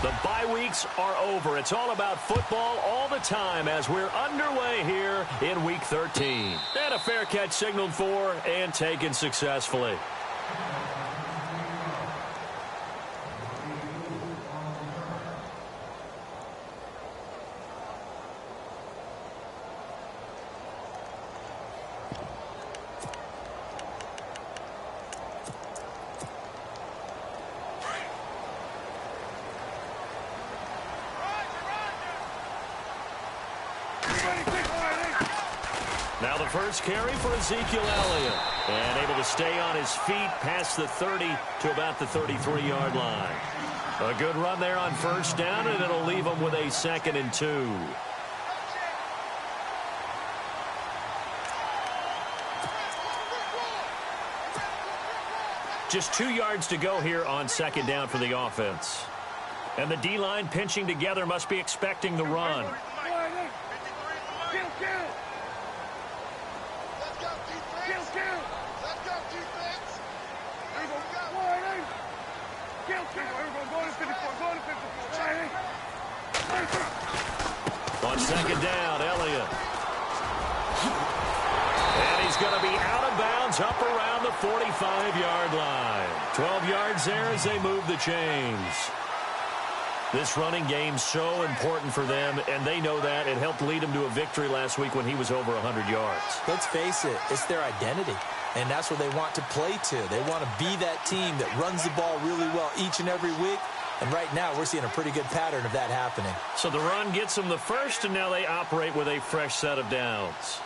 The bye weeks are over. It's all about football all the time as we're underway here in Week 13. And a fair catch signaled for and taken successfully. Now the first carry for Ezekiel Elliott. And able to stay on his feet past the 30 to about the 33-yard line. A good run there on first down, and it'll leave him with a 2nd and 2. Just 2 yards to go here on 2nd down for the offense. And the D-line pinching together must be expecting the run. On 2nd down, Elliott. And he's going to be out of bounds up around the 45-yard line. 12 yards there as they move the chains. This running game's so important for them, and they know that. It helped lead them to a victory last week when he was over 100 yards. Let's face it, it's their identity, and that's what they want to play to. They want to be that team that runs the ball really well each and every week, and right now we're seeing a pretty good pattern of that happening. So the run gets them the first, and now they operate with a fresh set of downs.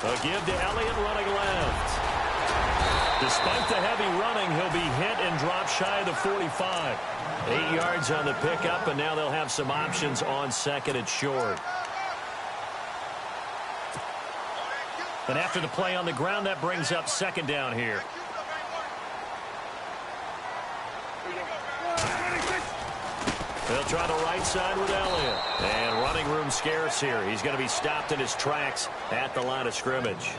A give to Elliott running left. Despite the heavy running, he'll be hit and drop shy of the 45. 8 yards on the pickup, and now they'll have some options on 2nd and short. And after the play on the ground, that brings up 2nd down here. They'll try the right side with Elliott. And running room scarce here. He's going to be stopped in his tracks at the line of scrimmage.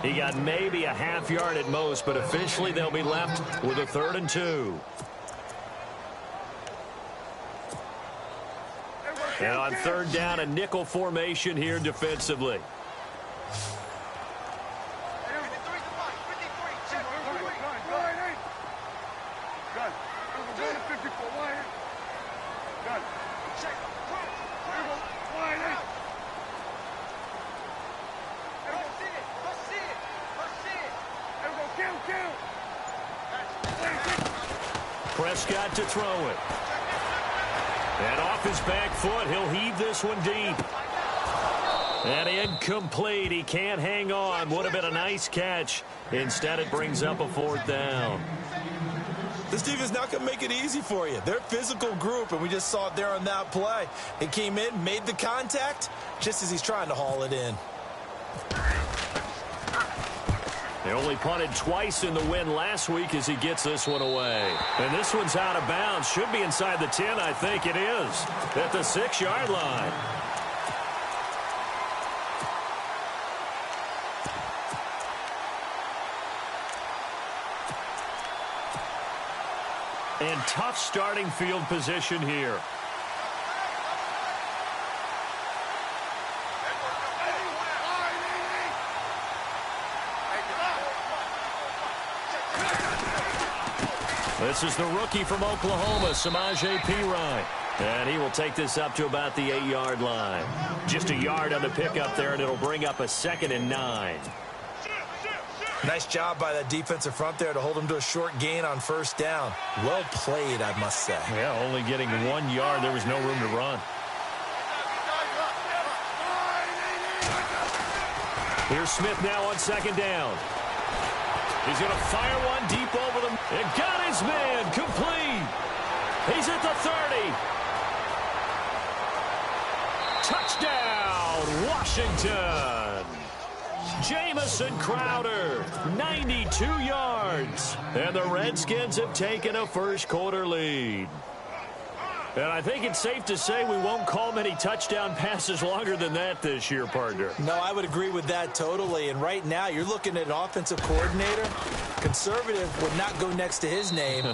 He got maybe a half yard at most, but officially they'll be left with a 3rd and 2. And on 3rd down, a nickel formation here defensively. Prescott to throw it. And off his back foot, he'll heave this one deep. And incomplete. He can't hang on. Would have been a nice catch. Instead, it brings up a 4th down. This defense not going to make it easy for you. They're a physical group, and we just saw it there on that play. It came in, made the contact, just as he's trying to haul it in. They only punted twice in the win last week as he gets this one away. And this one's out of bounds. Should be inside the 10, I think it is. At the 6-yard line. And tough starting field position here. This is the rookie from Oklahoma, Samaje Perine. And he will take this up to about the 8-yard line. Just a yard on the pickup there, and it'll bring up a 2nd and 9. Nice job by that defensive front there to hold him to a short gain on 1st down. Well played, I must say. Yeah, only getting 1 yard. There was no room to run. Here's Smith now on 2nd down. He's going to fire one deep over them. And got his man complete. He's at the 30. Touchdown, Washington. Jamison Crowder, 92 yards. And the Redskins have taken a first quarter lead. And I think it's safe to say we won't call many touchdown passes longer than that this year, partner. No, I would agree with that totally. And right now, you're looking at an offensive coordinator. Conservative would not go next to his name.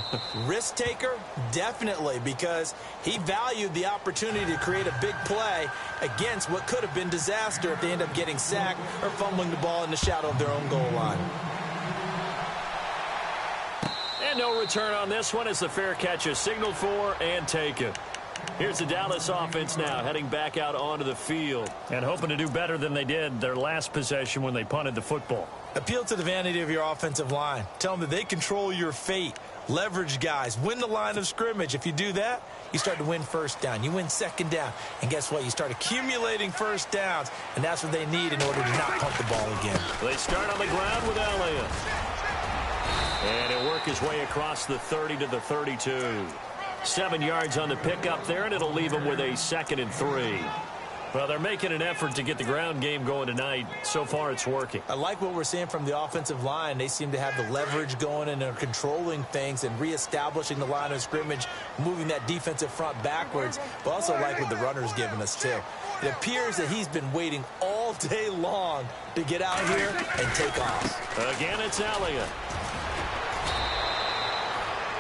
Risk taker, definitely, because he valued the opportunity to create a big play against what could have been disaster if they end up getting sacked or fumbling the ball in the shadow of their own goal line. And no return on this one as the fair catch is signaled for and taken. Here's the Dallas offense now heading back out onto the field and hoping to do better than they did their last possession when they punted the football. Appeal to the vanity of your offensive line. Tell them that they control your fate. Leverage guys. Win the line of scrimmage. If you do that, you start to win first down. You win second down. And guess what? You start accumulating first downs. And that's what they need in order to not punt the ball again. They start on the ground with Elliott. And he'll work his way across the 30 to the 32. 7 yards on the pickup there, and it'll leave him with a 2nd and 3. Well, they're making an effort to get the ground game going tonight. So far, it's working. I like what we're seeing from the offensive line. They seem to have the leverage going, and they're controlling things and reestablishing the line of scrimmage, moving that defensive front backwards. But also like what the runner's giving us, too. It appears that he's been waiting all day long to get out here and take off. Again, it's Elliott.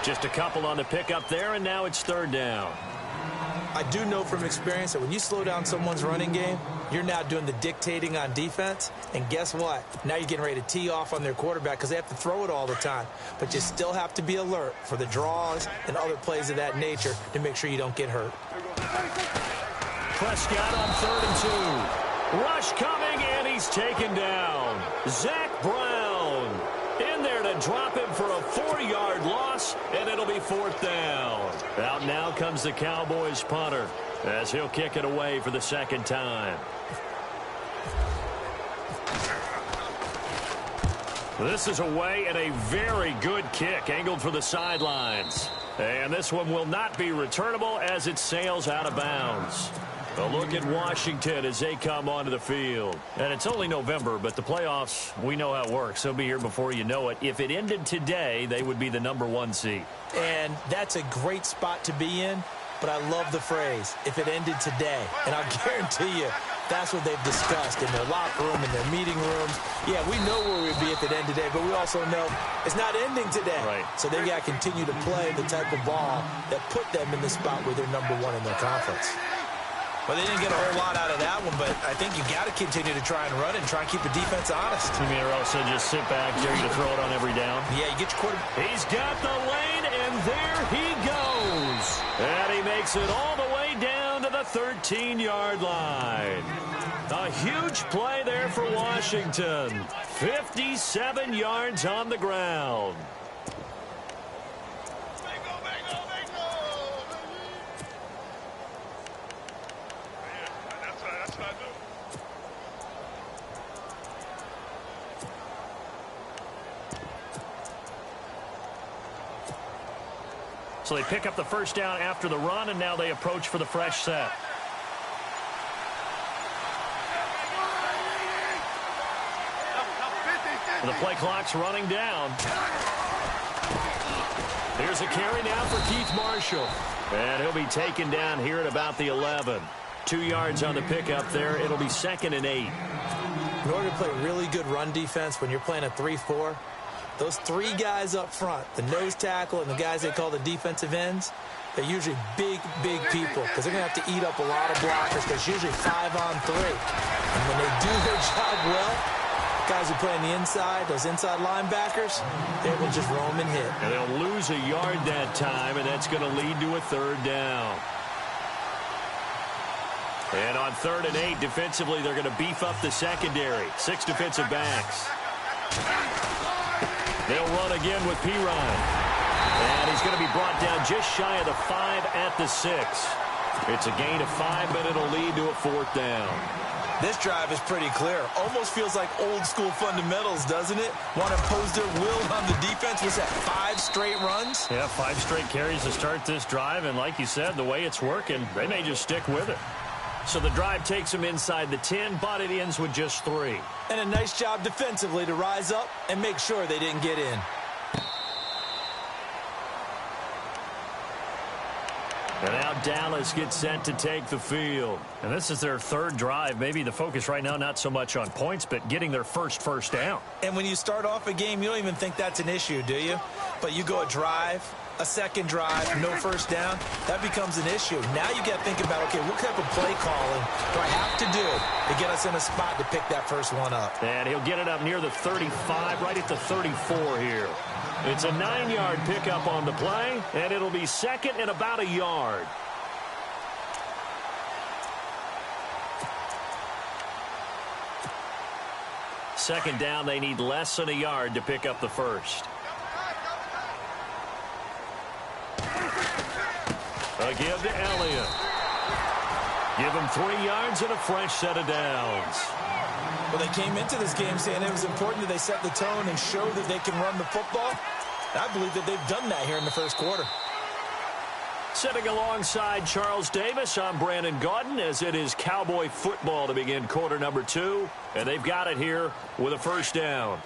Just a couple on the pickup there, and now it's 3rd down. I do know from experience that when you slow down someone's running game, you're now doing the dictating on defense. And guess what? Now you're getting ready to tee off on their quarterback because they have to throw it all the time. But you still have to be alert for the draws and other plays of that nature to make sure you don't get hurt. Prescott on 3rd and 2. Rush coming, and he's taken down. Zach Brown in there to drop him for a 4-yard loss, and it'll be 4th down. Out now comes the Cowboys punter as he'll kick it away for the 2nd time. This is away and a very good kick angled for the sidelines. And this one will not be returnable as it sails out of bounds. A look at Washington as they come onto the field. And it's only November, but the playoffs, we know how it works. They'll be here before you know it. If it ended today, they would be the #1 seed. And that's a great spot to be in, but I love the phrase, if it ended today. And I'll guarantee you, that's what they've discussed in their locker room, in their meeting rooms. Yeah, we know where we'd be at the end today, but we also know it's not ending today. Right. So they got to continue to play the type of ball that put them in the spot where they're #1 in their conference. Well, they didn't get a whole lot out of that one, but I think you got to continue to try and run and try and keep the defense honest. You mean or else they just sit back, dare you to throw it on every down? Yeah, you get your quarterback. He's got the lane, and there he goes. And he makes it all the way down to the 13-yard line. A huge play there for Washington. 57 yards on the ground. So they pick up the 1st down after the run, and now they approach for the fresh set. And the play clock's running down. Here's a carry now for Keith Marshall. And he'll be taken down here at about the 11. 2 yards on the pickup there. It'll be 2nd and 8. In order to play really good run defense when you're playing a 3-4, those 3 guys up front, the nose tackle and the guys they call the defensive ends, they're usually big, big people because they're going to have to eat up a lot of blockers because it's usually 5-on-3. And when they do their job well, guys who play on the inside, those inside linebackers, they will just roam and hit. And they'll lose a yard that time, and that's going to lead to a 3rd down. And on 3rd and 8, defensively, they're going to beef up the secondary. 6 defensive backs. They'll run again with Pirine. And he's going to be brought down just shy of the 5 at the 6. It's a gain of 5, but it'll lead to a 4th down. This drive is pretty clear. Almost feels like old school fundamentals, doesn't it? Want to impose their will on the defense. Was that 5 straight runs? Yeah, 5 straight carries to start this drive. And like you said, the way it's working, they may just stick with it. So the drive takes them inside the 10, but it ends with just 3. And a nice job defensively to rise up and make sure they didn't get in. And now Dallas gets set to take the field. And this is their third drive. Maybe the focus right now not so much on points, but getting their first down. And when you start off a game, you don't even think that's an issue, do you? But you go a drive, a second drive, no first down, that becomes an issue. Now you got to think about, okay, what type of play calling do I have to do to get us in a spot to pick that first one up? And he'll get it up near the 35, right at the 34 here. It's a 9-yard pickup on the play, and it'll be second and about a yard. Second down, they need less than a yard to pick up the first. A give to Elliott. Give him 3 yards and a fresh set of downs. Well, they came into this game saying it was important that they set the tone and show that they can run the football. I believe that they've done that here in the first quarter. Sitting alongside Charles Davis, I'm Brandon Gaudin, as it is Cowboy football to begin quarter number 2. And they've got it here with a first down.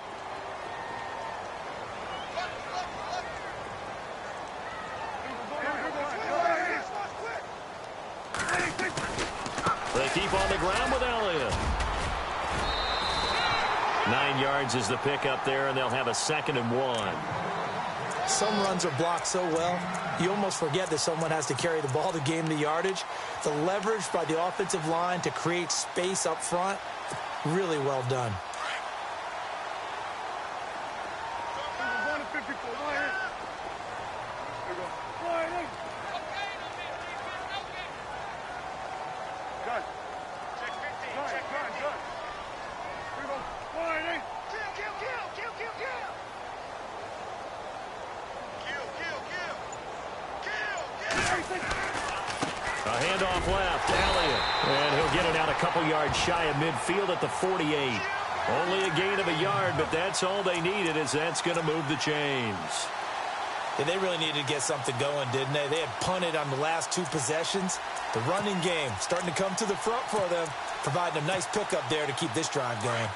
They keep on the ground with Elliott. 9 yards is the pickup there, and they'll have a 2nd and 1. Some runs are blocked so well, you almost forget that someone has to carry the ball to gain the yardage. The leverage by the offensive line to create space up front, really well done. A handoff left, Elliott. And he'll get it out a couple yards shy of midfield at the 48. Only a gain of a yard, but that's all they needed, as that's going to move the chains. Yeah, they really needed to get something going, didn't they? They had punted on the last 2 possessions. The running game starting to come to the front for them, providing a nice pickup there to keep this drive going.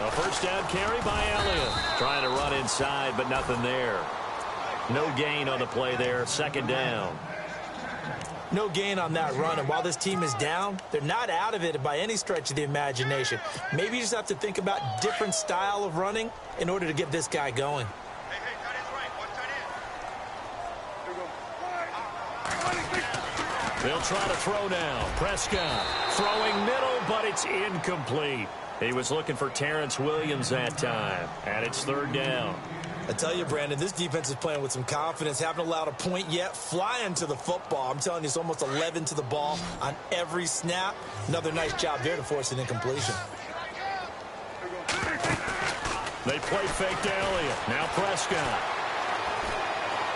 A first down carry by Elliott. Trying to run inside, but nothing there. No gain on the play there. 2nd down. No gain on that run, and while this team is down, they're not out of it by any stretch of the imagination. Maybe you just have to think about different style of running in order to get this guy going. They'll try to throw now. Prescott throwing middle, but it's incomplete. He was looking for Terrence Williams that time, and it's 3rd down. I tell you, Brandon, this defense is playing with some confidence. Haven't allowed a point yet. Flying to the football. I'm telling you, it's almost 11 to the ball on every snap. Another nice job there to force an incompletion. They play fake to Elliott. Now Prescott.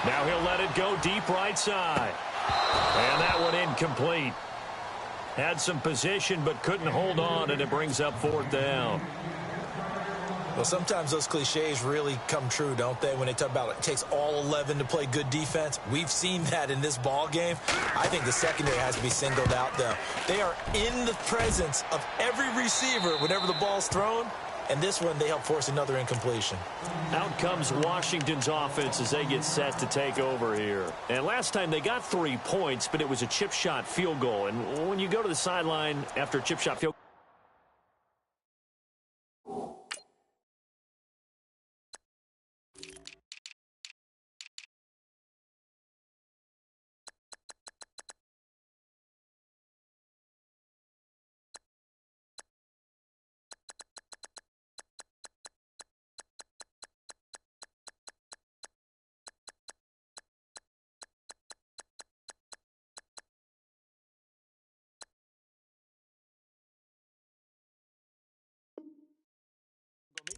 Now he'll let it go deep right side. And that one incomplete. Had some position but couldn't hold on, and it brings up 4th down. Well, sometimes those cliches really come true, don't they, when they talk about it takes all 11 to play good defense. We've seen that in this ball game. I think the secondary has to be singled out, though. They are in the presence of every receiver whenever the ball's thrown, and this one they help force another incompletion. Out comes Washington's offense as they get set to take over here. And last time they got 3 points, but it was a chip shot field goal. And when you go to the sideline after a chip shot field goal,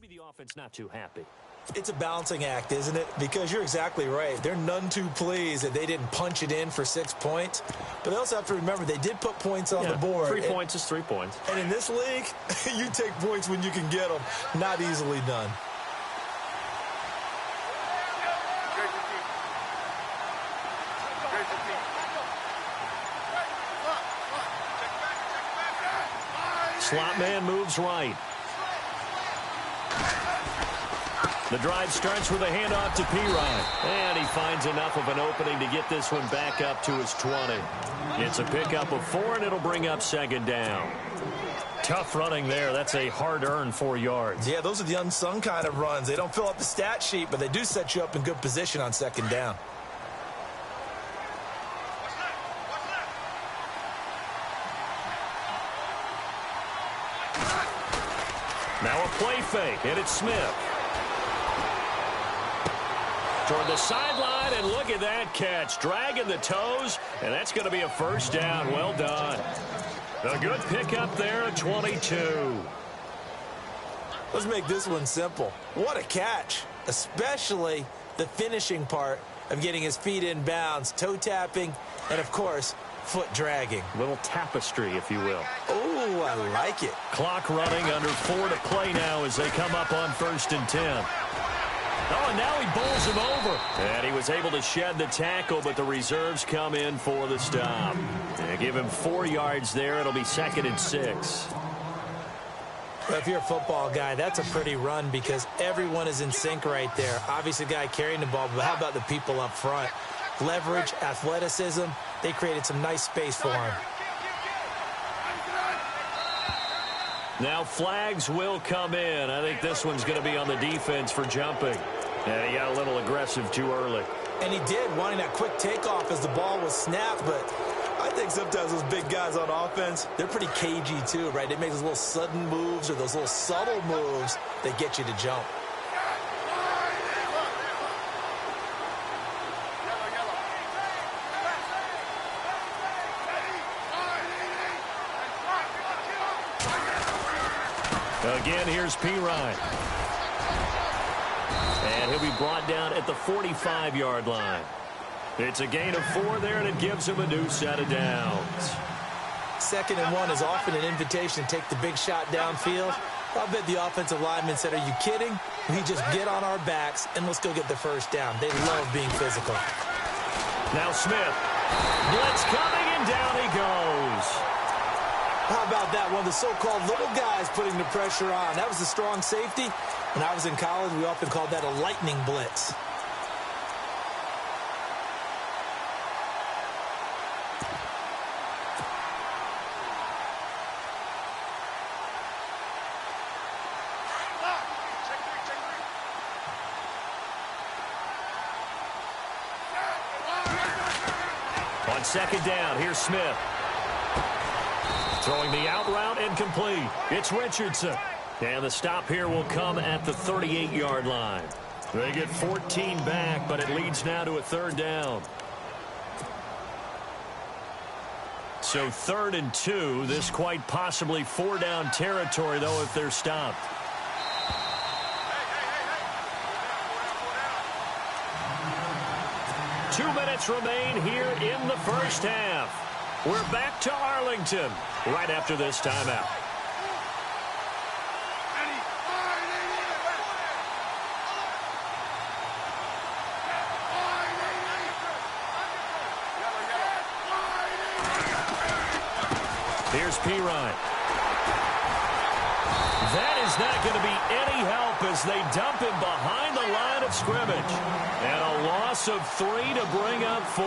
maybe the offense not too happy. It's a balancing act, isn't it? Because you're exactly right. They're none too pleased that they didn't punch it in for 6 points. But they also have to remember they did put points on the board. 3 points is 3 points. And in this league, you take points when you can get them. Not easily done. Slot man moves right. The drive starts with a handoff to Pirine. And he finds enough of an opening to get this one back up to his 20. It's a pickup of 4, and it'll bring up second down. Tough running there. That's a hard-earned 4 yards. Yeah, those are the unsung kind of runs. They don't fill up the stat sheet, but they do set you up in good position on second down. Now a play fake, and it's Smith. Toward the sideline, and look at that catch. Dragging the toes, and that's going to be a first down. Well done. A good pickup there at 22. Let's make this one simple. What a catch, especially the finishing part of getting his feet in bounds, toe tapping, and, of course, foot dragging. Little tapestry, if you will. Oh, I like it. Clock running, under 4 to play now as they come up on 1st and 10. Oh, and now he bowls him over. And he was able to shed the tackle, but the reserves come in for the stop. And give him 4 yards there. It'll be 2nd and 6. Well, if you're a football guy, that's a pretty run because everyone is in sync right there. Obviously, the guy carrying the ball, but how about the people up front? Leverage, athleticism, they created some nice space for him. Now flags will come in. I think this one's going to be on the defense for jumping. And he got a little aggressive too early. And he did, wanting that quick takeoff as the ball was snapped, but I think sometimes those big guys on offense, they're pretty cagey too, right? They make those little sudden moves or those little subtle moves that get you to jump. Again, here's Pirine. And he'll be brought down at the 45-yard line. It's a gain of 4 there, and it gives him a new set of downs. 2nd and 1 is often an invitation to take the big shot downfield. I bet the offensive lineman said, are you kidding? We just get on our backs, and let's go get the first down. They love being physical. Now Smith. Blitz coming, and down he goes. How about that? One of the so-called little guys putting the pressure on. That was a strong safety. When I was in college, we often called that a lightning blitz. On 2nd down, here's Smith. Throwing the out route incomplete. It's Richardson. And the stop here will come at the 38-yard line. They get 14 back, but it leads now to a 3rd down. So 3rd and 2. This quite possibly 4-down territory, though, if they're stopped. Two minutes remain here in the first half. We're back to Arlington right after this timeout. Here's Pirine. That is not going to be any help as they dump him behind the line of scrimmage. And a loss of 3 to bring up 4.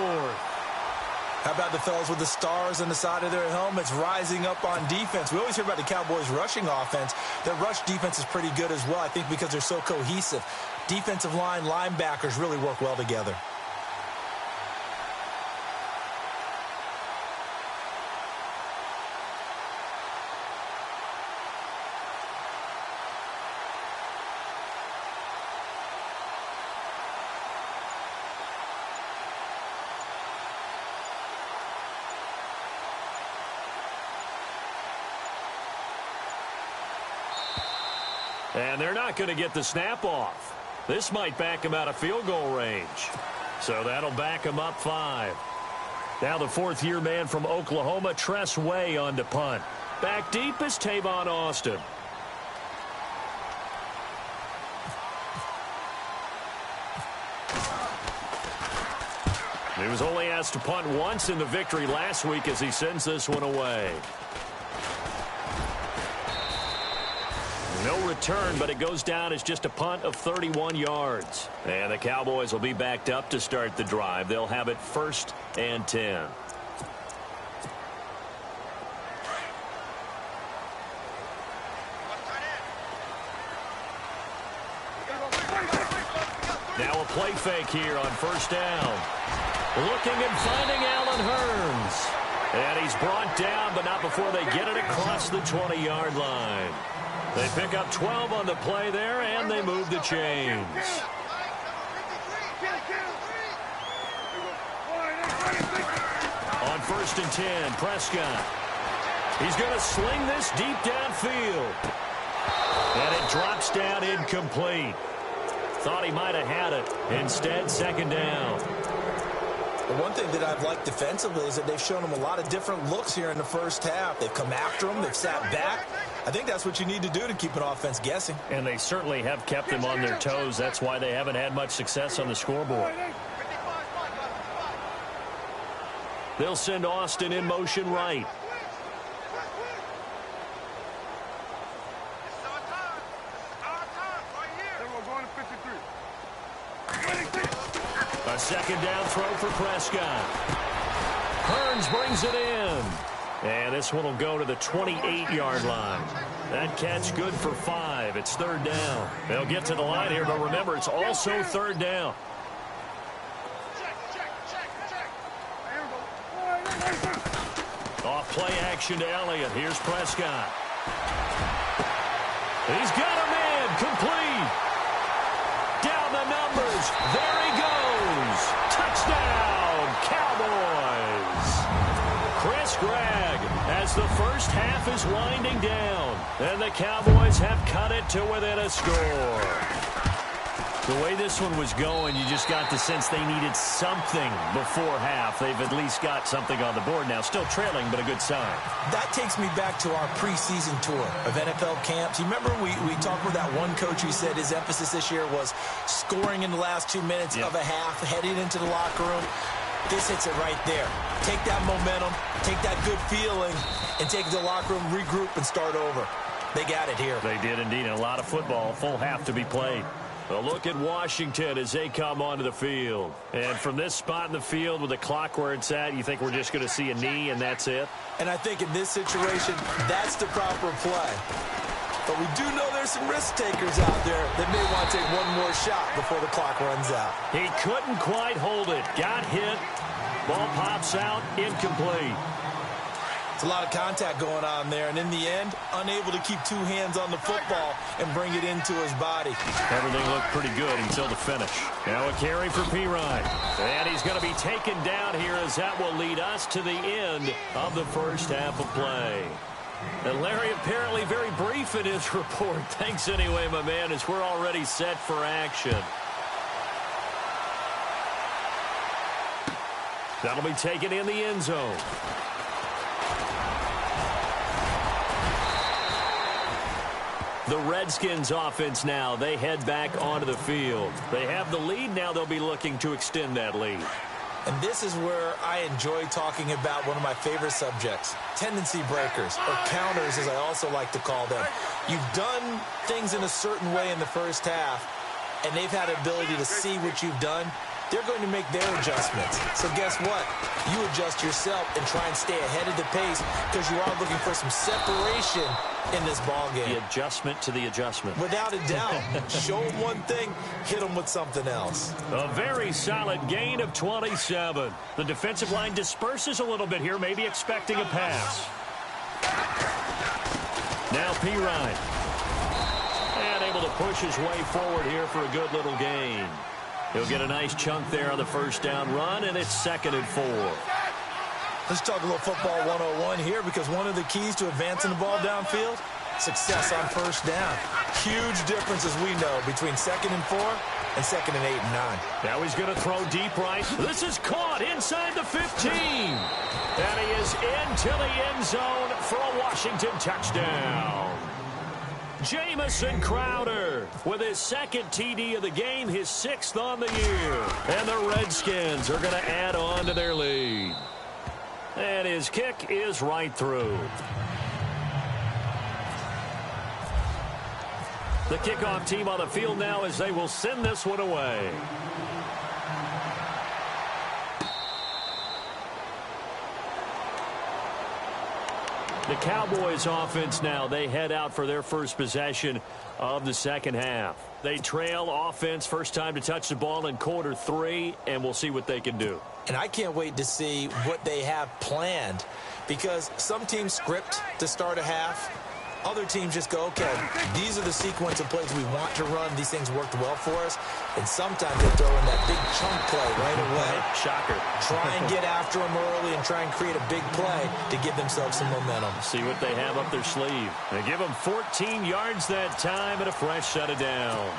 How about the fellas with the stars on the side of their helmets rising up on defense? We always hear about the Cowboys' rushing offense. Their rush defense is pretty good as well, I think, because they're so cohesive. Defensive line, linebackers really work well together. And they're not going to get the snap off. This might back him out of field goal range. So that'll back him up 5. Now the 4th-year man from Oklahoma, Tress Way, on to punt. Back deep is Tavon Austin. He was only asked to punt once in the victory last week as he sends this one away. No return, but it goes down as just a punt of 31 yards. And the Cowboys will be backed up to start the drive. They'll have it 1st and 10. Now a play fake here on 1st down. Looking and finding Allen Hurns. And he's brought down, but not before they get it across the 20-yard line. They pick up 12 on the play there, and they move the chains. On 1st and 10, Prescott. He's going to sling this deep downfield. And it drops down incomplete. Thought he might have had it. Instead, 2nd down. The one thing that I've liked defensively is that they've shown him a lot of different looks here in the first half. They've come after him. They've sat back. I think that's what you need to do to keep an offense guessing. And they certainly have kept them on their toes. That's why they haven't had much success on the scoreboard. They'll send Austin in motion right. A 2nd down throw for Prescott. Hurns brings it in. And this one will go to the 28-yard line. That catch good for 5. It's 3rd down. They'll get to the line here, but remember, it's also 3rd down. Off play action to Elliott. Here's Prescott. He's got a man. Complete. Down the numbers. There he goes. Touchdown, Cowboys. Chris Gregg, as the first half is winding down, and the Cowboys have cut it to within a score. The way this one was going, you just got the sense they needed something before half. They've at least got something on the board now. Still trailing, but a good sign. That takes me back to our preseason tour of NFL camps. You remember we talked with that one coach who said his emphasis this year was scoring in the last 2 minutes of a half, heading into the locker room. This hits it right there. Take that momentum, take that good feeling, and take it to the locker room, regroup, and start over. They got it here. They did indeed. And a lot of football, full half to be played. A look at Washington as they come onto the field. And from this spot in the field with the clock where it's at, you think we're just going to see a knee and that's it? And I think in this situation, that's the proper play. But we do know there's some risk takers out there that may want to take one more shot before the clock runs out. He couldn't quite hold it. Got hit. Ball pops out. Incomplete. It's a lot of contact going on there, and in the end, unable to keep 2 hands on the football and bring it into his body. Everything looked pretty good until the finish. Now a carry for Pirine. And he's going to be taken down here as that will lead us to the end of the first half of play. And Larry apparently very brief in his report. Thanks anyway, my man, as we're already set for action. That'll be taken in the end zone. The Redskins offense now, they head back onto the field. They have the lead. Now they'll be looking to extend that lead. And this is where I enjoy talking about one of my favorite subjects, tendency breakers, or counters as I also like to call them. You've done things in a certain way in the first half, and they've had the ability to see what you've done. They're going to make their adjustments. So guess what? You adjust yourself and try and stay ahead of the pace because you are looking for some separation in this ball game. The adjustment to the adjustment. Without a doubt. Show them one thing, hit them with something else. A very solid gain of 27. The defensive line disperses a little bit here, maybe expecting a pass. Now Pirine. And able to push his way forward here for a good little gain. He'll get a nice chunk there on the first down run, and it's 2nd and 4. Let's talk a little football 101 here because one of the keys to advancing the ball downfield, success on first down. Huge difference, as we know, between 2nd and 4 and 2nd and 8 and 9. Now he's going to throw deep right. This is caught inside the 15. And he is into the end zone for a Washington touchdown. Jamison Crowder with his 2nd TD of the game, his 6th on the year. And the Redskins are going to add on to their lead. And his kick is right through. The kickoff team on the field now as they will send this one away. The Cowboys offense now, they head out for their first possession of the second half. They trail offense, first time to touch the ball in quarter 3, and we'll see what they can do. And I can't wait to see what they have planned, because some teams script to start a half. Other teams just go, okay, these are the sequence of plays we want to run. These things worked well for us. And sometimes they throw in that big chunk play right away. Shocker. Try and get after them early and try and create a big play to give themselves some momentum. See what they have up their sleeve. They give them 14 yards that time and a fresh set of downs.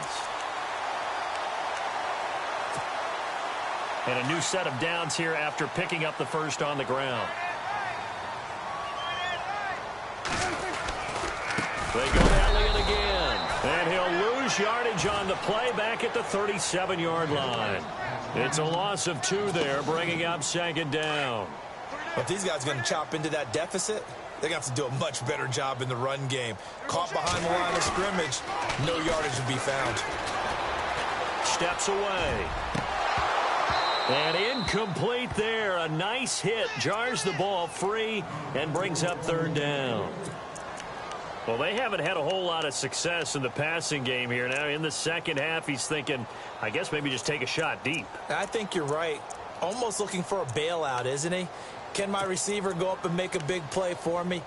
And a new set of downs here after picking up the first on the ground. They go Elliott again. And he'll lose yardage on the play back at the 37-yard line. It's a loss of 2 there, bringing up second down. If these guys are going to chop into that deficit, they're going to have to do a much better job in the run game. Caught behind the line of scrimmage, no yardage to be found. Steps away. And incomplete there. A nice hit. Jars the ball free and brings up third down. Well, they haven't had a whole lot of success in the passing game here. Now, in the second half, he's thinking, I guess maybe just take a shot deep. I think you're right. Almost looking for a bailout, isn't he? Can my receiver go up and make a big play for me?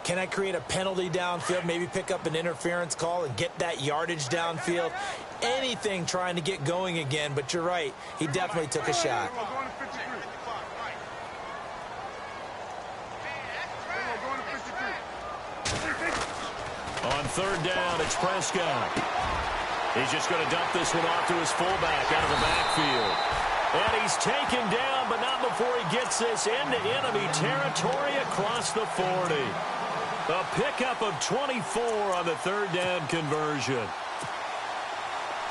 Can I create a penalty downfield, maybe pick up an interference call and get that yardage downfield? Anything trying to get going again, but you're right. He definitely took a shot. On third down, it's Prescott. He's just going to dump this one off to his fullback out of the backfield. And he's taken down, but not before he gets this into enemy territory across the 40. A pickup of 24 on the third down conversion.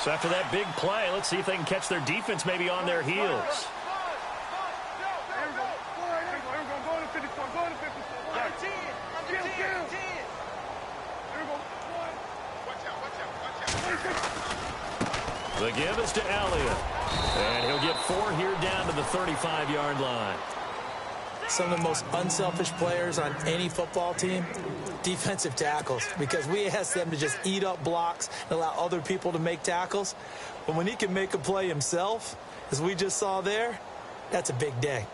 So after that big play, let's see if they can catch their defense maybe on their heels. The give is to Elliott. And he'll get 4 here down to the 35-yard line. Some of the most unselfish players on any football team, defensive tackles, because we ask them to just eat up blocks and allow other people to make tackles. But when he can make a play himself, as we just saw there, that's a big day.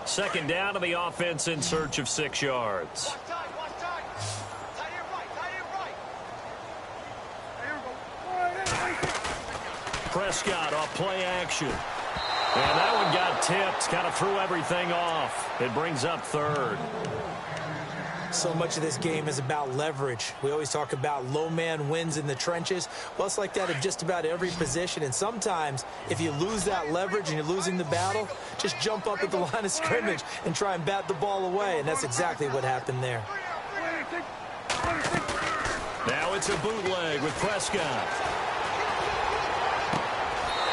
Second down to the offense in search of 6 yards. Prescott off play action. And that one got tipped, kind of threw everything off. It brings up third. So much of this game is about leverage. We always talk about low man wins in the trenches. Well, it's like that at just about every position. And sometimes, if you lose that leverage and you're losing the battle, just jump up at the line of scrimmage and try and bat the ball away. And that's exactly what happened there. Now it's a bootleg with Prescott.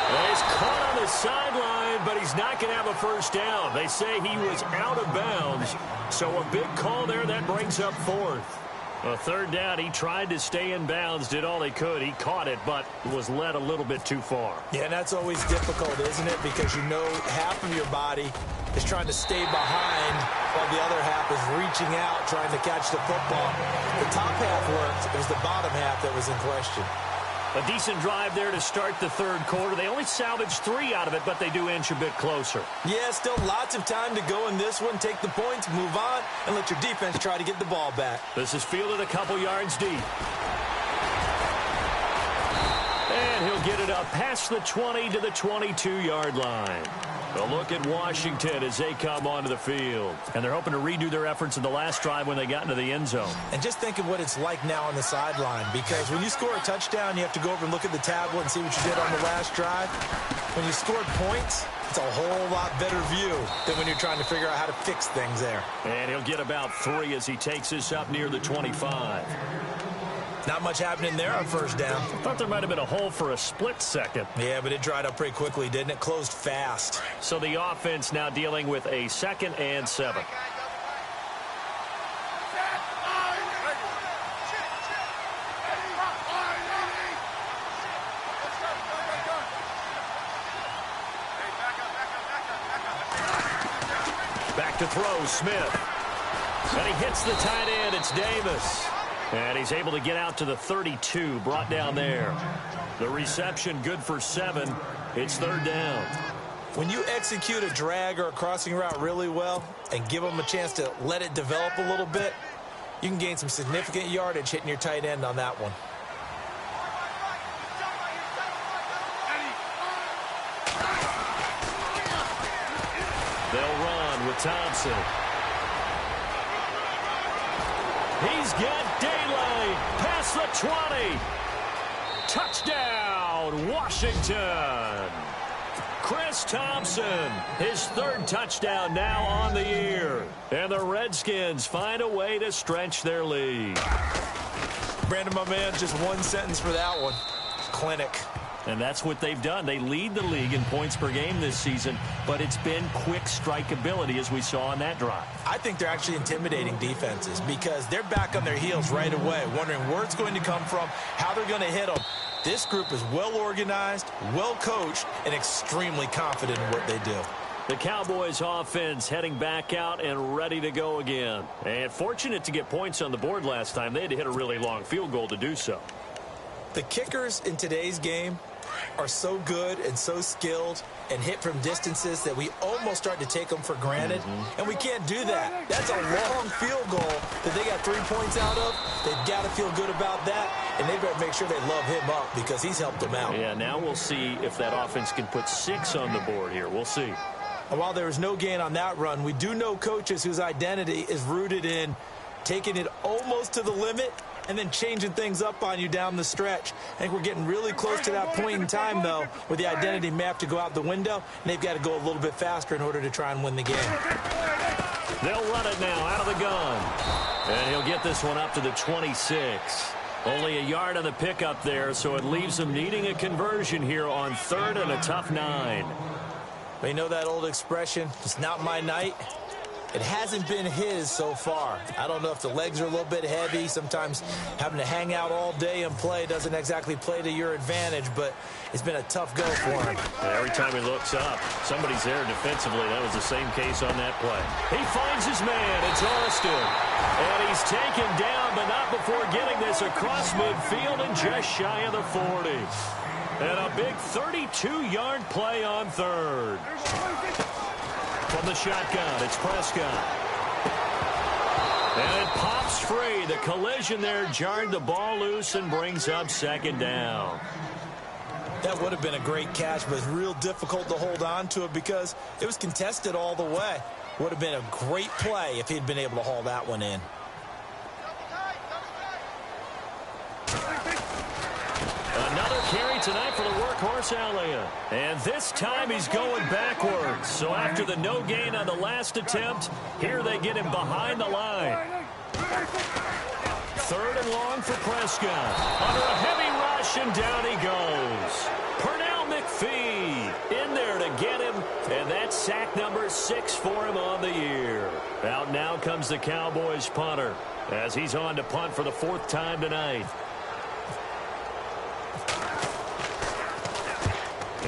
Well, he's caught on the sideline, but he's not going to have a first down. They say he was out of bounds, so a big call there that brings up fourth. A third down, he tried to stay in bounds, did all he could. He caught it, but was led a little bit too far. Yeah, and that's always difficult, isn't it? Because you know half of your body is trying to stay behind while the other half is reaching out, trying to catch the football. The top half worked. It was the bottom half that was in question. A decent drive there to start the third quarter. They only salvaged 3 out of it, but they do inch a bit closer. Yeah, still lots of time to go in this one. Take the points, move on, and let your defense try to get the ball back. This is fielded a couple yards deep. And he'll get it up past the 20 to the 22-yard line. A look at Washington as they come onto the field. And they're hoping to redo their efforts in the last drive when they got into the end zone. And just think of what it's like now on the sideline, because when you score a touchdown, you have to go over and look at the tablet and see what you did on the last drive. When you scored points, it's a whole lot better view than when you're trying to figure out how to fix things there. And he'll get about 3 as he takes this up near the 25. Not much happening there on first down. I thought there might have been a hole for a split second. Yeah, but it dried up pretty quickly, didn't it? Closed fast. So the offense now dealing with a 2nd and 7. Back to throw, Smith. And he hits the tight end. It's Davis. And he's able to get out to the 32, brought down there. The reception good for 7. It's 3rd down. When you execute a drag or a crossing route really well and give them a chance to let it develop a little bit, you can gain some significant yardage hitting your tight end on that one. They'll run with Thompson. He's got daylight past the 20. Touchdown, Washington. Chris Thompson, his 3rd touchdown now on the year. And the Redskins find a way to stretch their lead. Brandon, my man, just one sentence for that one. Clinic. And that's what they've done. They lead the league in points per game this season, but it's been quick strikeability as we saw on that drive. I think they're actually intimidating defenses because they're back on their heels right away, wondering where it's going to come from, how they're going to hit them. This group is well organized, well coached, and extremely confident in what they do. The Cowboys offense heading back out and ready to go again. And fortunate to get points on the board last time. They had to hit a really long field goal to do so. The kickers in today's game are so good and so skilled and hit from distances that we almost start to take them for granted. And we can't do that. That's a long field goal that they got 3 points out of. They've got to feel good about that, and they better make sure they love him up because he's helped them out. Yeah, now we'll see if that offense can put 6 on the board here. We'll see. And while there was no gain on that run, we do know coaches whose identity is rooted in taking it almost to the limit and then changing things up on you down the stretch. I think we're getting really close to that point in time, though, where the identity may have to go out the window, and they've got to go a little bit faster in order to try and win the game. They'll run it now out of the gun. And he'll get this one up to the 26. Only a yard on the pickup there, so it leaves them needing a conversion here on 3rd and a tough 9. But you know that old expression, it's not my night? It hasn't been his so far. I don't know if the legs are a little bit heavy. Sometimes having to hang out all day and play doesn't exactly play to your advantage, but it's been a tough go for him. And every time he looks up, somebody's there defensively. That was the same case on that play. He finds his man. It's Austin. And he's taken down, but not before getting this across midfield and just shy of the 40. And a big 32-yard play on 3rd. From the shotgun, it's Prescott. And it pops free. The collision there jarred the ball loose and brings up 2nd down. That would have been a great catch, but it's real difficult to hold on to it because it was contested all the way. Would have been a great play if he'd been able to haul that one in. Another carry tonight for the workhorse Elliott. And this time he's going backwards. So after the no gain on the last attempt, here they get him behind the line. 3rd and long for Prescott. Under a heavy rush, and down he goes. Pernell McPhee in there to get him. And that's sack number 6 for him on the year. Out now comes the Cowboys punter as he's on to punt for the 4th time tonight.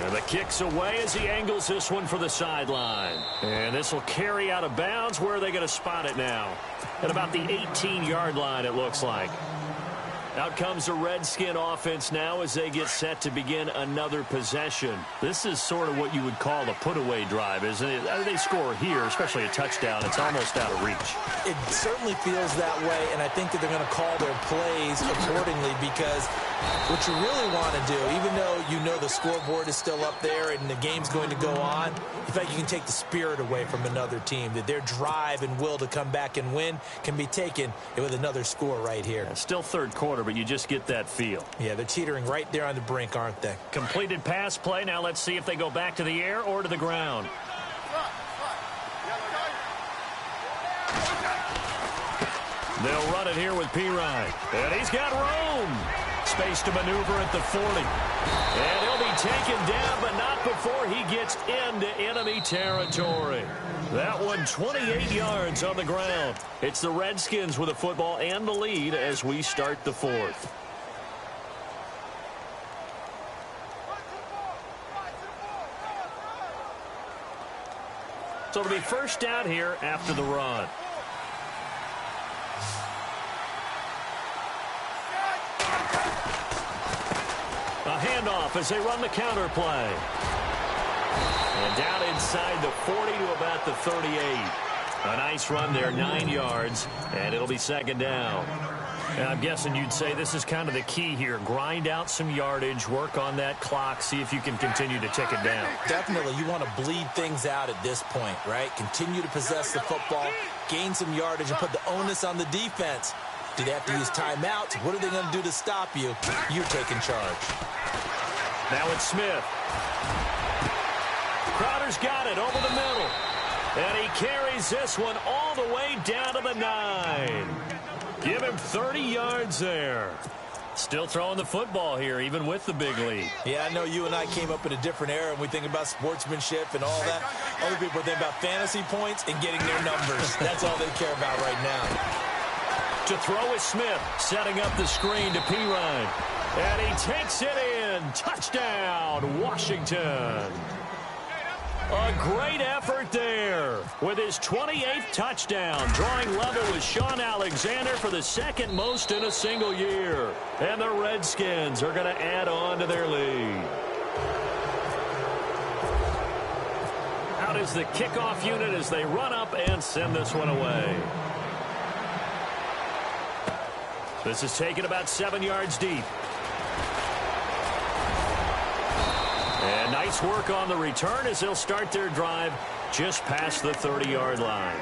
And the kick's away as he angles this one for the sideline. And this will carry out of bounds. Where are they going to spot it now? At about the 18-yard line, it looks like. Out comes the Redskin offense now as they get set to begin another possession. This is sort of what you would call a put-away drive, isn't it? They score here, especially a touchdown. It's almost out of reach. It certainly feels that way, and I think that they're going to call their plays accordingly because what you really want to do, even though you know the scoreboard is still up there and the game's going to go on, in fact, you can take the spirit away from another team, that their drive and will to come back and win can be taken with another score right here. Yeah, still 3rd quarter, but you just get that feel. Yeah, they're teetering right there on the brink, aren't they? Completed pass play. Now let's see if they go back to the air or to the ground. They'll run it here with Pirine. And he's got room. Space to maneuver at the 40. And he'll be taken down, but not before he gets into enemy territory. That one 28 yards on the ground. It's the Redskins with the football and the lead as we start the fourth. So it'll be first down here after the run. A handoff as they run the counter play. And down inside the 40 to about the 38. A nice run there, 9 yards, and it'll be second down. And I'm guessing you'd say this is kind of the key here. Grind out some yardage, work on that clock, see if you can continue to tick it down. Definitely. You want to bleed things out at this point, right? Continue to possess the football, gain some yardage, and put the onus on the defense. Do they have to use timeouts? What are they going to do to stop you? You're taking charge. Now it's Smith. Crowder's got it over the middle. And he carries this one all the way down to the 9. Give him 30 yards there. Still throwing the football here, even with the big lead. Yeah, I know you and I came up in a different era, and we think about sportsmanship and all that. Other people think about fantasy points and getting their numbers. That's all they care about right now. To throw is Smith, setting up the screen to Pirine. And he takes it in. Touchdown, Washington. A great effort there with his 28th touchdown, drawing level with Sean Alexander for the second most in a single year. And the Redskins are going to add on to their lead. Out is the kickoff unit as they run up and send this one away. This is taken about 7 yards deep. And nice work on the return as they'll start their drive just past the 30-yard line.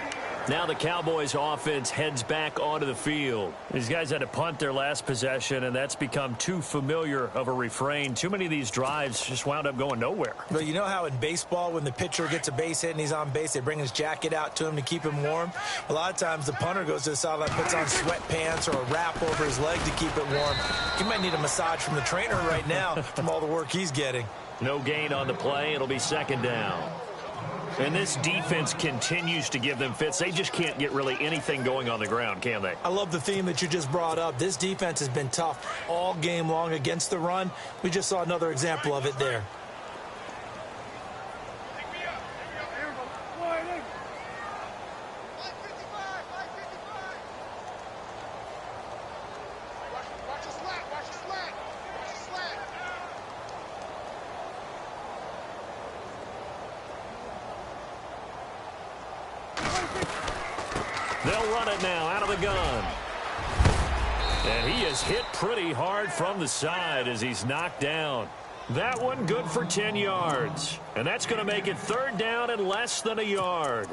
Now the Cowboys offense heads back onto the field. These guys had to punt their last possession, and that's become too familiar of a refrain. Too many of these drives just wound up going nowhere. But you know how in baseball, when the pitcher gets a base hit and he's on base, they bring his jacket out to him to keep him warm? A lot of times the punter goes to the sideline, puts on sweatpants or a wrap over his leg to keep it warm. He might need a massage from the trainer right now from all the work he's getting. No gain on the play. It'll be second down. And this defense continues to give them fits. They just can't get really anything going on the ground, can they? I love the theme that you just brought up. This defense has been tough all game long against the run. We just saw another example of it there. They'll run it now out of the gun. And he is hit pretty hard from the side as he's knocked down. That one good for 10 yards. And that's going to make it third down and less than a yard.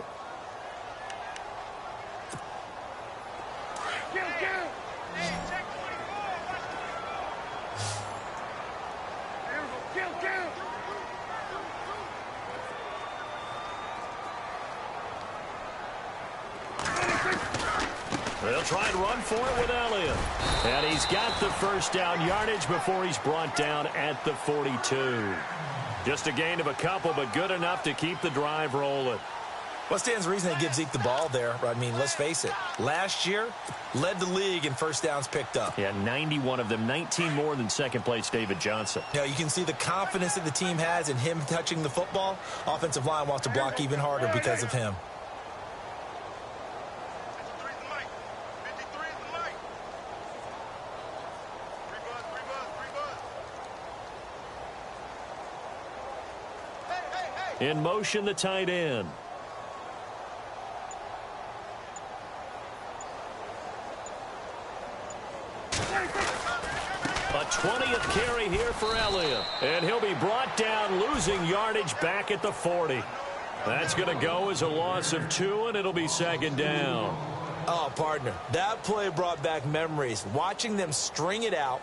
They'll try and run for it with Elliott. And he's got the first down yardage before he's brought down at the 42. Just a gain of a couple, but good enough to keep the drive rolling. What stands to reason they give Zeke the ball there? I mean, let's face it. Last year, led the league in first downs picked up. Yeah, 91 of them, 19 more than second place David Johnson. Now, you can see the confidence that the team has in him touching the football. Offensive line wants to block even harder because of him. In motion, the tight end. A 20th carry here for Elliott. And he'll be brought down, losing yardage back at the 40. That's going to go as a loss of 2, and it'll be second down. Oh, partner, that play brought back memories. Watching them string it out,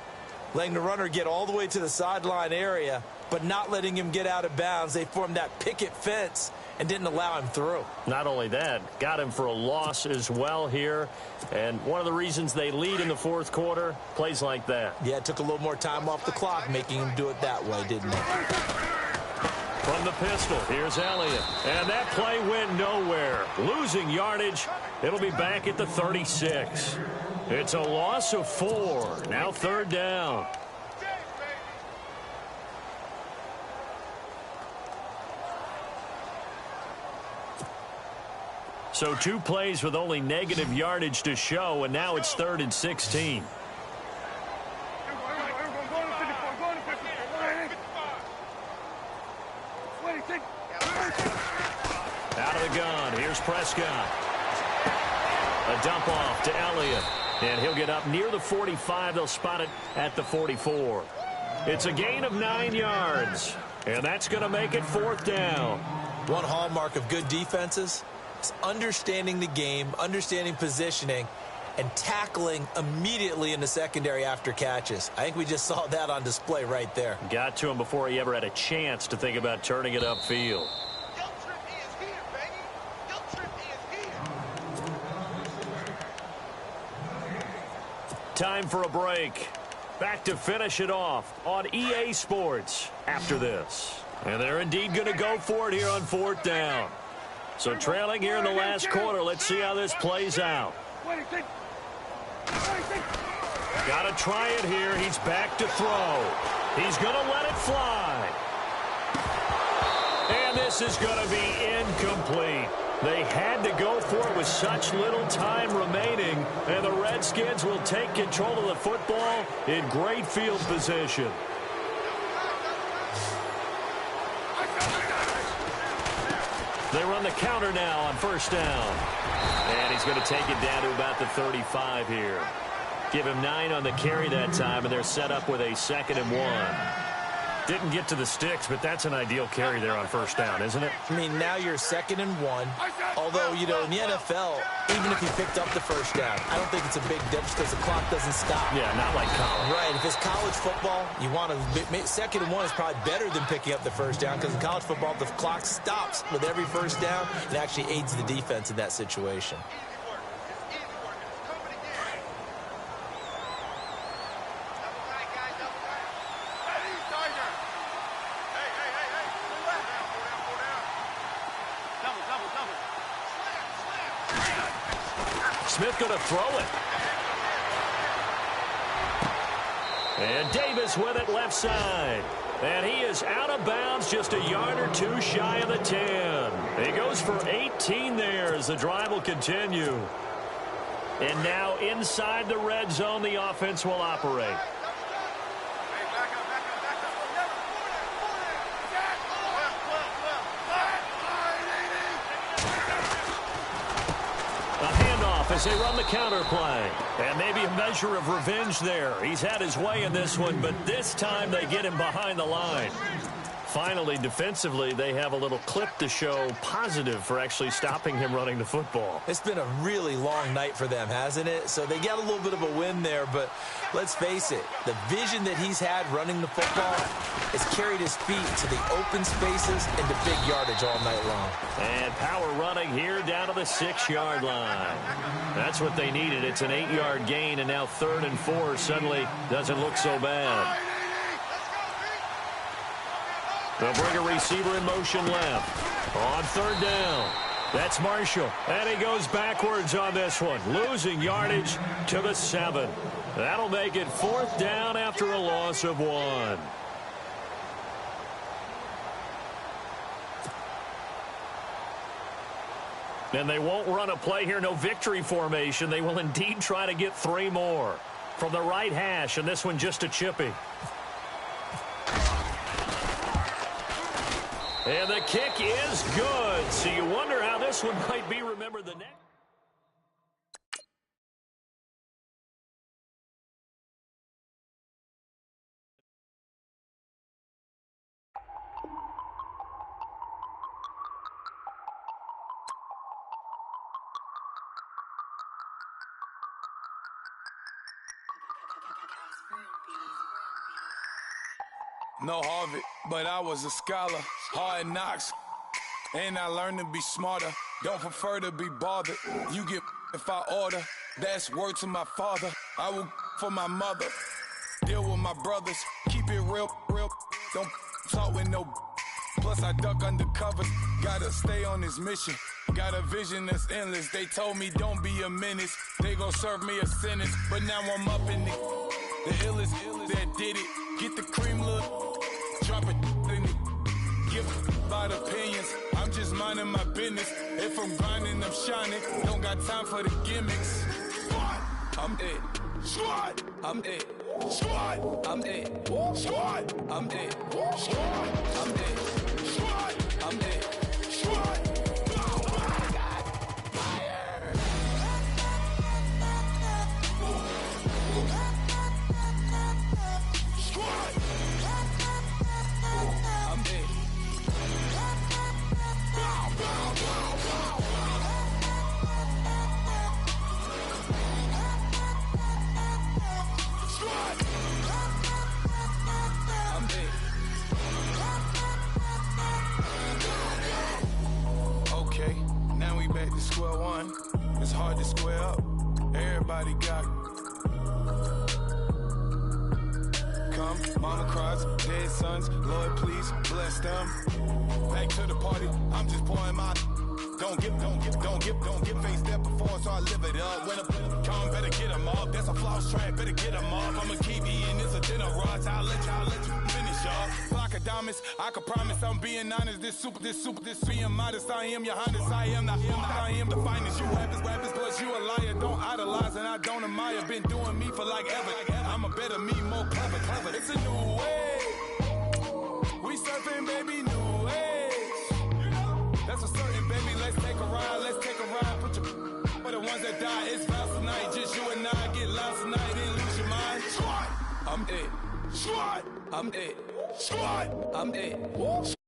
letting the runner get all the way to the sideline area, but not letting him get out of bounds. They formed that picket fence, and didn't allow him through. Not only that, got him for a loss as well here. And one of the reasons they lead in the fourth quarter, plays like that. Yeah, it took a little more time off the clock, making him do it that way, didn't it? From the pistol, here's Elliott. And that play went nowhere. Losing yardage. It'll be back at the 36. It's a loss of 4. Now third down. So 2 plays with only negative yardage to show, and now it's 3rd and 16. Out of the gun, here's Prescott. A dump off to Elliott, and he'll get up near the 45. They'll spot it at the 44. It's a gain of 9 yards, and that's going to make it 4th down. One hallmark of good defenses is understanding the game, understanding positioning, and tackling immediately in the secondary after catches. I think we just saw that on display right there. Got to him before he ever had a chance to think about turning it upfield. Time for a break. Back to finish it off on EA Sports after this. And they're indeed going to go for it here on 4th down. So trailing here in the last quarter. Let's see how this plays out. Got to try it here. He's back to throw. He's going to let it fly. And this is going to be incomplete. They had to go for it with such little time remaining, and the Redskins will take control of the football in great field position. They run the counter now on 1st down. And he's going to take it down to about the 35 here. Give him 9 on the carry that time, and they're set up with a 2nd and 1. Didn't get to the sticks, but that's an ideal carry there on 1st down, isn't it? I mean, now you're 2nd and 1. Although, you know, in the NFL, even if you picked up the 1st down, I don't think it's a big difference because the clock doesn't stop. Yeah, not like college. Right. If it's college football, you want to 2nd and 1 is probably better than picking up the 1st down because in college football, the clock stops with every 1st down. It actually aids the defense in that situation. Smith going to throw it. And Davis with it left side. And he is out of bounds just a yard or 2 shy of the 10. He goes for 18 there as the drive will continue. And now inside the red zone, the offense will operate. As they run the counter play. And maybe a measure of revenge there. He's had his way in this one, but this time they get him behind the line. Finally, defensively, they have a little clip to show positive for actually stopping him running the football. It's been a really long night for them, hasn't it? So they got a little bit of a win there, but let's face it, the vision that he's had running the football has carried his feet to the open spaces and to big yardage all night long. And power running here down to the 6-yard line. That's what they needed. It's an 8-yard gain, and now 3rd and 4 suddenly doesn't look so bad. They'll bring a receiver in motion left. On 3rd down. That's Marshall. And he goes backwards on this one. Losing yardage to the 7. That'll make it 4th down after a loss of 1. And they won't run a play here. No victory formation. They will indeed try to get 3 more. From the right hash, and this one just a chippy. And the kick is good. So you wonder how this one might be remembered the next. No Harvard, but I was a scholar. Hard knocks. and I learned to be smarter. Don't prefer to be bothered. You get if I order. That's word to my father. I will for my mother. Deal with my brothers. Keep it real. Don't talk with no. Plus I duck under covers. Gotta stay on this mission. Got a vision that's endless. They told me don't be a menace. They gon' serve me a sentence. But now I'm up in it. The illest that did it. Get the cream look. Drop it in it. Give about opinions. I'm just minding my business. If I'm grinding, I'm shining. Don't got time for the gimmicks. I'm it. Squad. I'm it. Squad. I'm it. Squad. I'm it. Squad. I'm it. Squad. I'm it. Squad. Square one, it's hard to square up. Everybody got come, mama cries, dead sons. Lord, please bless them. Back to the party, I'm just pouring my. Don't get faced that before, so I live it up. When a come, better get them up. That's a floss track, better get them up. I'm a kiwi and it's a dinner rush. I'll let you finish up. Block of diamonds, I can promise I'm being honest. This being modest. I am your highness. I am the finest. You rappers, plus you a liar. Don't idolize and I don't admire. Been doing me for like ever. I'm a better me, more clever. It's a new way. We surfing, baby, new age. That's a certain, baby. Let's take a ride. Put your for the ones that die. It's vows tonight. Just you and I get lost tonight. Then lose your mind. Squad. I'm it. Squad. I'm it. Squad. I'm it.